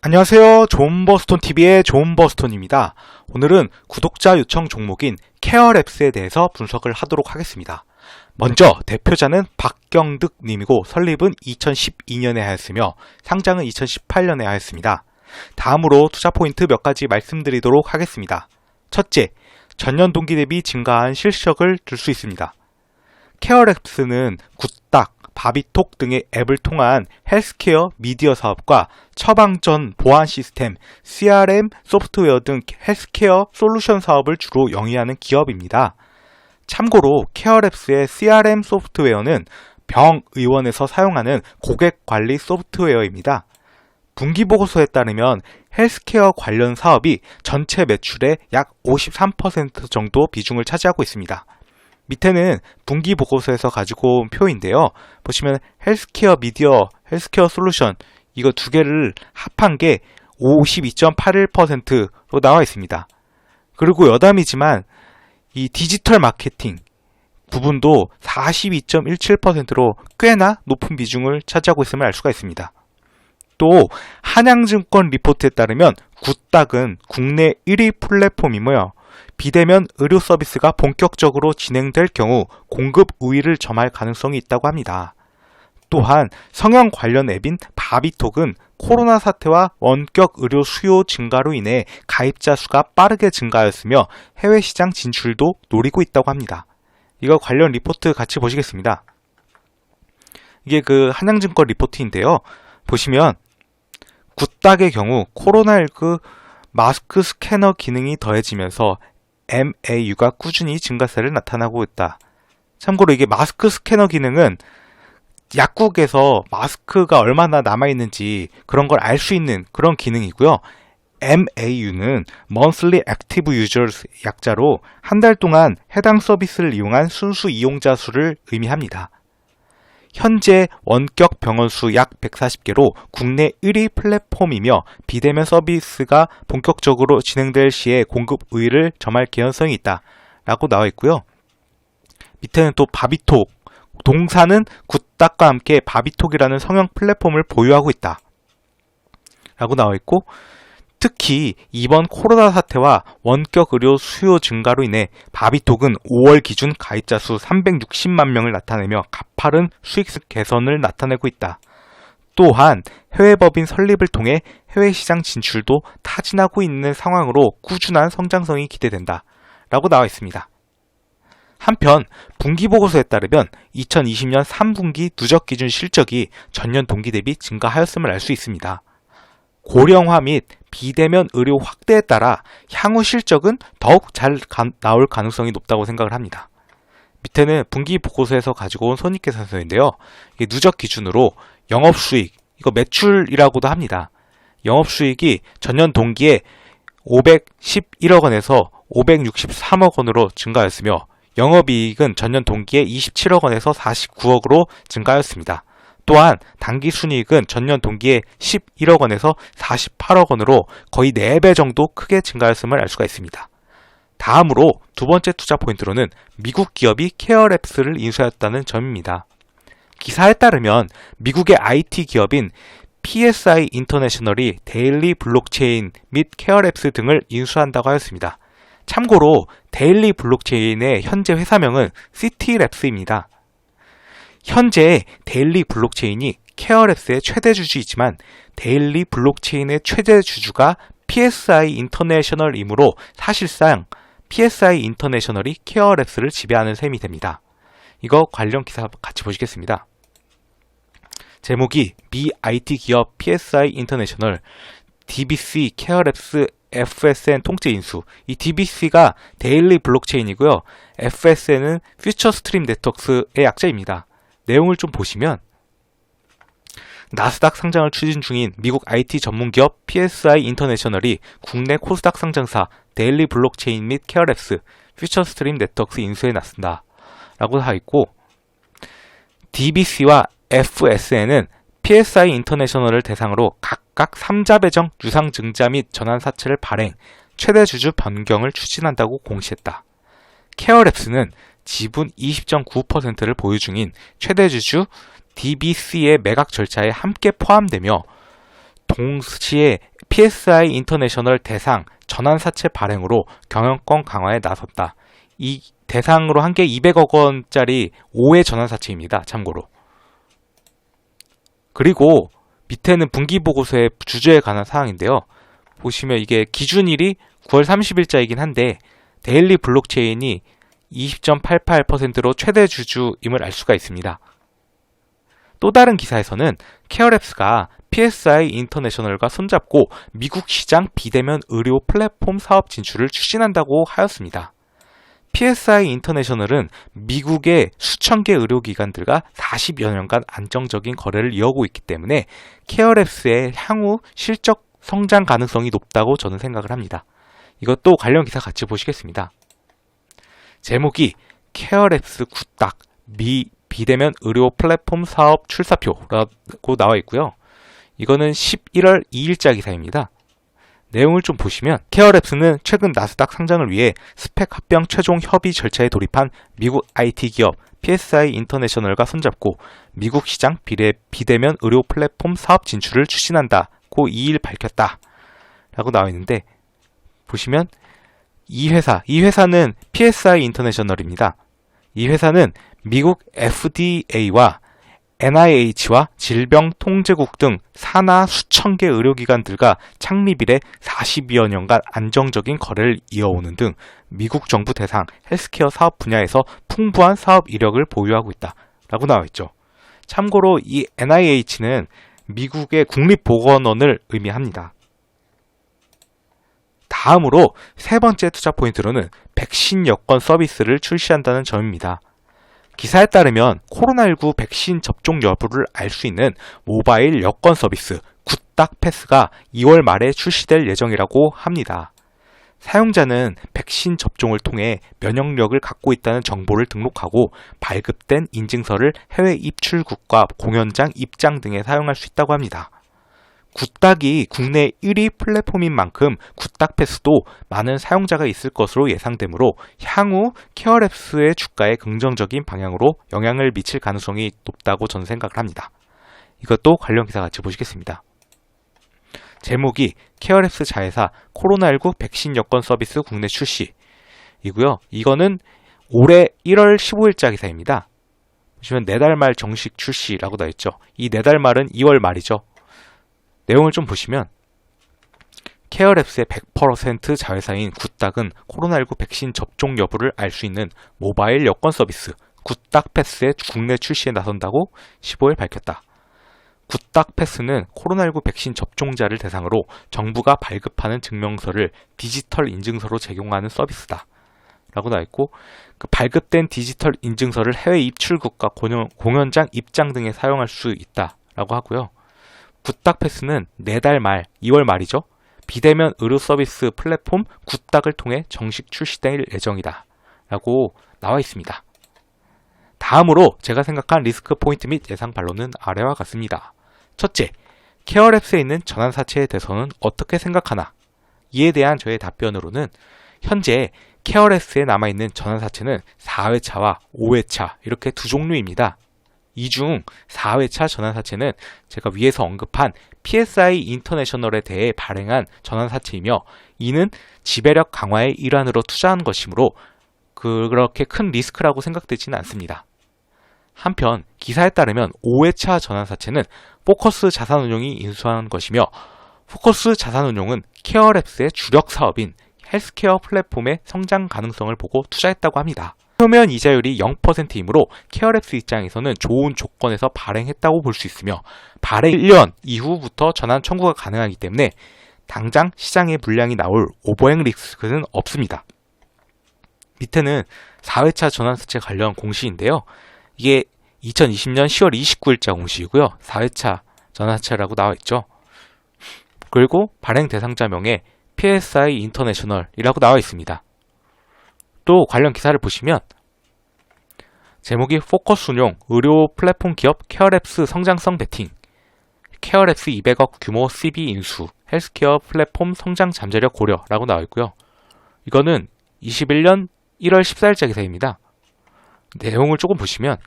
안녕하세요. 존버스톤TV의 존버스톤입니다. 오늘은 구독자 요청 종목인 케어랩스에 대해서 분석을 하도록 하겠습니다. 먼저 대표자는 박경득 님이고 설립은 2012년에 하였으며 상장은 2018년에 하였습니다. 다음으로 투자 포인트 몇 가지 말씀드리도록 하겠습니다. 첫째, 전년 동기 대비 증가한 실적을 들 수 있습니다. 케어랩스는 굿닥, 바비톡 등의 앱을 통한 헬스케어 미디어 사업과 처방전 보안 시스템, CRM 소프트웨어 등 헬스케어 솔루션 사업을 주로 영위하는 기업입니다. 참고로 케어랩스의 CRM 소프트웨어는 병의원에서 사용하는 고객 관리 소프트웨어입니다. 분기보고서에 따르면 헬스케어 관련 사업이 전체 매출의 약 53% 정도 비중을 차지하고 있습니다. 밑에는 분기보고서에서 가지고 온 표인데요. 보시면 헬스케어 미디어, 헬스케어 솔루션 이거 두 개를 합한 게 52.81%로 나와 있습니다. 그리고 여담이지만 이 디지털 마케팅 부분도 42.17%로 꽤나 높은 비중을 차지하고 있음을 알 수가 있습니다. 또 한양증권 리포트에 따르면 굿닥은 국내 1위 플랫폼이며 비대면 의료 서비스가 본격적으로 진행될 경우 공급 우위를 점할 가능성이 있다고 합니다. 또한 성형 관련 앱인 바비톡은 코로나 사태와 원격 의료 수요 증가로 인해 가입자 수가 빠르게 증가하였으며 해외 시장 진출도 노리고 있다고 합니다. 이거 관련 리포트 같이 보시겠습니다. 이게 그 한양증권 리포트인데요. 보시면 굿닥의 경우 코로나19 마스크 스캐너 기능이 더해지면서 MAU가 꾸준히 증가세를 나타나고 있다. 참고로 이게 마스크 스캐너 기능은 약국에서 마스크가 얼마나 남아있는지 그런 걸 알 수 있는 그런 기능이고요. MAU는 Monthly Active Users 약자로 한 달 동안 해당 서비스를 이용한 순수 이용자 수를 의미합니다. 현재 원격 병원 수 약 140개로 국내 1위 플랫폼이며 비대면 서비스가 본격적으로 진행될 시에 공급 우위를 점할 개연성이 있다 라고 나와 있고요. 밑에는 또 바비톡, 동사는 굿닥과 함께 바비톡이라는 성형 플랫폼을 보유하고 있다 라고 나와 있고, 특히 이번 코로나 사태와 원격 의료 수요 증가로 인해 바비톡은 5월 기준 가입자 수 360만 명을 나타내며 가파른 수익 개선을 나타내고 있다. 또한 해외 법인 설립을 통해 해외 시장 진출도 타진하고 있는 상황으로 꾸준한 성장성이 기대된다 라고 나와 있습니다. 한편 분기보고서에 따르면 2020년 3분기 누적 기준 실적이 전년 동기 대비 증가하였음을 알 수 있습니다. 고령화 및 비대면 의료 확대에 따라 향후 실적은 더욱 잘 나올 가능성이 높다고 생각을 합니다. 밑에는 분기 보고서에서 가지고 온 손익계산서인데요. 이게 누적 기준으로 영업수익, 이거 매출이라고도 합니다. 영업수익이 전년 동기에 511억 원에서 563억 원으로 증가하였으며 영업이익은 전년 동기에 27억 원에서 49억으로 증가하였습니다. 또한 당기순이익은 전년 동기에 11억 원에서 48억 원으로 거의 4배 정도 크게 증가했음을 알 수가 있습니다. 다음으로 두 번째 투자 포인트로는 미국 기업이 케어랩스를 인수하였다는 점입니다. 기사에 따르면 미국의 IT 기업인 PSI 인터내셔널이 데일리 블록체인 및 케어랩스 등을 인수한다고 하였습니다. 참고로 데일리 블록체인의 현재 회사명은 시티랩스입니다. 현재 데일리 블록체인이 케어랩스의 최대 주주이지만 데일리 블록체인의 최대 주주가 PSI 인터내셔널이므로 사실상 PSI 인터내셔널이 케어랩스를 지배하는 셈이 됩니다. 이거 관련 기사 같이 보시겠습니다. 제목이 미 IT 기업 PSI 인터내셔널, DBC 케어랩스 FSN 통째 인수. 이 DBC가 데일리 블록체인이고요. FSN은 퓨처 스트림 네트워크스의 약자입니다. 내용을 좀 보시면 나스닥 상장을 추진 중인 미국 IT 전문기업 PSI 인터내셔널이 국내 코스닥 상장사 데일리 블록체인 및 케어랩스 퓨처 스트림 네트워크스 인수에 나선다 라고 하어 있고, DBC와 FSN은 PSI 인터내셔널을 대상으로 각각 3자 배정, 유상 증자 및 전환 사채를 발행, 최대 주주 변경을 추진한다고 공시했다. 케어랩스는 지분 20.9%를 보유 중인 최대 주주 DBC의 매각 절차에 함께 포함되며 동시에 PSI 인터내셔널 대상 전환사채 발행으로 경영권 강화에 나섰다. 이 대상으로 한 게 200억 원짜리 5회 전환사채입니다. 참고로. 그리고 밑에는 분기보고서의 주주에 관한 사항인데요. 보시면 이게 기준일이 9월 30일자이긴 한데 데일리 블록체인이 20.88%로 최대 주주임을 알 수가 있습니다. 또 다른 기사에서는 케어랩스가 PSI 인터내셔널과 손잡고 미국 시장 비대면 의료 플랫폼 사업 진출을 추진한다고 하였습니다. PSI 인터내셔널은 미국의 수천 개 의료기관들과 40여 년간 안정적인 거래를 이어오고 있기 때문에 케어랩스의 향후 실적 성장 가능성이 높다고 저는 생각을 합니다. 이것도 관련 기사 같이 보시겠습니다. 제목이 케어랩스 굿딱 비대면 의료 플랫폼 사업 출사표라고 나와 있고요. 이거는 11월 2일자 기사입니다. 내용을 좀 보시면 케어랩스는 최근 나스닥 상장을 위해 스펙 합병 최종 협의 절차에 돌입한 미국 IT 기업 PSI 인터내셔널과 손잡고 미국 시장 비대면 의료 플랫폼 사업 진출을 추진한다고 2일 밝혔다 라고 나와 있는데, 보시면 이 회사는 PSI 인터내셔널입니다. 이 회사는 미국 FDA와 NIH와 질병통제국 등 산하 수천 개 의료기관들과 창립 이래 40여 년간 안정적인 거래를 이어오는 등 미국 정부 대상 헬스케어 사업 분야에서 풍부한 사업 이력을 보유하고 있다 라고 나와 있죠. 참고로 이 NIH는 미국의 국립보건원을 의미합니다. 다음으로 세 번째 투자 포인트로는 백신 여권 서비스를 출시한다는 점입니다. 기사에 따르면 코로나19 백신 접종 여부를 알 수 있는 모바일 여권 서비스 굿딱 패스가 2월 말에 출시될 예정이라고 합니다. 사용자는 백신 접종을 통해 면역력을 갖고 있다는 정보를 등록하고 발급된 인증서를 해외 입출국과 공연장 입장 등에 사용할 수 있다고 합니다. 굿딱이 국내 1위 플랫폼인 만큼 굿딱 패스도 많은 사용자가 있을 것으로 예상되므로 향후 케어랩스의 주가에 긍정적인 방향으로 영향을 미칠 가능성이 높다고 저는 생각을 합니다. 이것도 관련 기사 같이 보시겠습니다. 제목이 케어랩스 자회사 코로나19 백신 여권 서비스 국내 출시이고요. 이거는 올해 1월 15일자 기사입니다. 보시면 4달 말 정식 출시라고 나와 있죠. 이 4달 말은 2월 말이죠. 내용을 좀 보시면 케어랩스의 100% 자회사인 굿딱은 코로나19 백신 접종 여부를 알 수 있는 모바일 여권 서비스 굿딱 패스의 국내 출시에 나선다고 15일 밝혔다. 굿딱 패스는 코로나19 백신 접종자를 대상으로 정부가 발급하는 증명서를 디지털 인증서로 제공하는 서비스다 라고 나와 있고, 그 발급된 디지털 인증서를 해외 입출국과 공연장 입장 등에 사용할 수 있다 라고 하고요. 굿딱 패스는 4달 말, 2월 말이죠. 비대면 의료 서비스 플랫폼 굿딱을 통해 정식 출시될 예정이다 라고 나와 있습니다. 다음으로 제가 생각한 리스크 포인트 및 예상 반론은 아래와 같습니다. 첫째, 케어랩스에 있는 전환사채에 대해서는 어떻게 생각하나? 이에 대한 저의 답변으로는 현재 케어랩스에 남아있는 전환사채는 4회차와 5회차 이렇게 두 종류입니다. 이 중 4회차 전환사채는 제가 위에서 언급한 PSI 인터내셔널에 대해 발행한 전환사채이며, 이는 지배력 강화의 일환으로 투자한 것이므로 그렇게 큰 리스크라고 생각되지는 않습니다. 한편 기사에 따르면 5회차 전환사채는 포커스 자산운용이 인수한 것이며, 포커스 자산운용은 케어랩스의 주력 사업인 헬스케어 플랫폼의 성장 가능성을 보고 투자했다고 합니다. 표면 이자율이 0%이므로 케어랩스 입장에서는 좋은 조건에서 발행했다고 볼 수 있으며, 발행 1년 이후부터 전환 청구가 가능하기 때문에 당장 시장에 물량이 나올 오버행 리스크는 없습니다. 밑에는 4회차 전환사채 관련 공시인데요. 이게 2020년 10월 29일자 공시이고요. 4회차 전환사채라고 나와 있죠. 그리고 발행 대상자명에 PSI 인터내셔널이라고 나와 있습니다. 또 관련 기사를 보시면 제목이 포커스운용 의료 플랫폼 기업 케어랩스 성장성 베팅, 케어랩스 200억 규모 CB 인수, 헬스케어 플랫폼 성장 잠재력 고려라고 나와 있고요. 이거는 21년 1월 14일자 기사입니다. 내용을 조금 보시면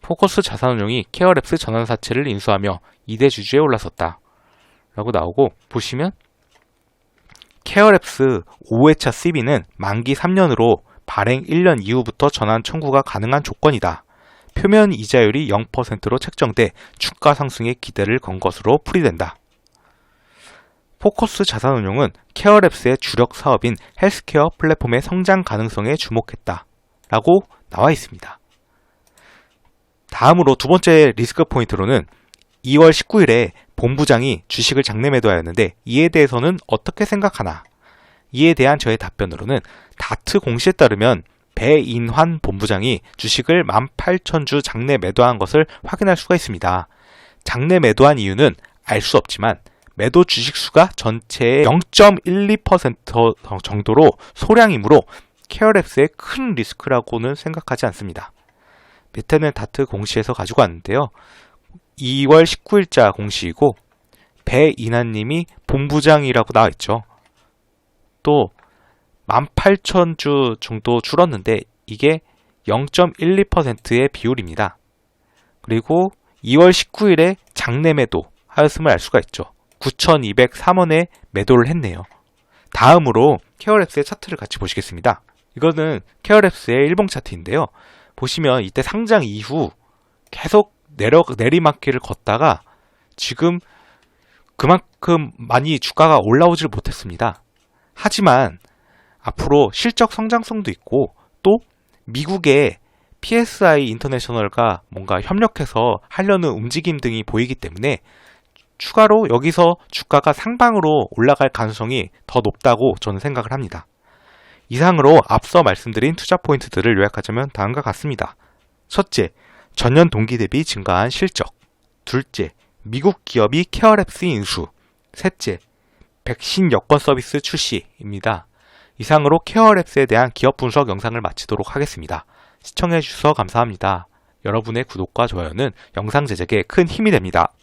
포커스 자산운용이 케어랩스 전환사채를 인수하며 2대 주주에 올라섰다 라고 나오고, 보시면 케어랩스 5회차 CB는 만기 3년으로 발행 1년 이후부터 전환 청구가 가능한 조건이다. 표면 이자율이 0%로 책정돼 주가 상승에 기대를 건 것으로 풀이된다. 포커스 자산운용은 케어랩스의 주력 사업인 헬스케어 플랫폼의 성장 가능성에 주목했다. 라고 나와 있습니다. 다음으로 두 번째 리스크 포인트로는 2월 19일에 본부장이 주식을 장내 매도하였는데 이에 대해서는 어떻게 생각하나? 이에 대한 저의 답변으로는 다트 공시에 따르면 배인환 본부장이 주식을 18,000주 장내 매도한 것을 확인할 수가 있습니다. 장내 매도한 이유는 알 수 없지만 매도 주식 수가 전체의 0.12% 정도로 소량이므로 케어랩스의 큰 리스크라고는 생각하지 않습니다. 밑에는 다트 공시에서 가지고 왔는데요. 2월 19일자 공시이고 배인환님이 본부장이라고 나와 있죠. 또 18,000주 정도 줄었는데 이게 0.12%의 비율입니다. 그리고 2월 19일에 장내 매도 하였음을 알 수가 있죠. 9,203원에 매도를 했네요. 다음으로 케어랩스의 차트를 같이 보시겠습니다. 이거는 케어랩스의 일봉 차트인데요. 보시면 이때 상장 이후 계속 내리막길을 걷다가 지금 그만큼 많이 주가가 올라오질 못했습니다. 하지만 앞으로 실적 성장성도 있고 또 미국의 PSI 인터내셔널과 뭔가 협력해서 하려는 움직임 등이 보이기 때문에 추가로 여기서 주가가 상방으로 올라갈 가능성이 더 높다고 저는 생각을 합니다. 이상으로 앞서 말씀드린 투자 포인트들을 요약하자면 다음과 같습니다. 첫째, 전년 동기 대비 증가한 실적. 둘째, 미국 기업이 케어랩스 인수. 셋째, 백신 여권 서비스 출시입니다. 이상으로 케어랩스에 대한 기업 분석 영상을 마치도록 하겠습니다. 시청해주셔서 감사합니다. 여러분의 구독과 좋아요는 영상 제작에 큰 힘이 됩니다.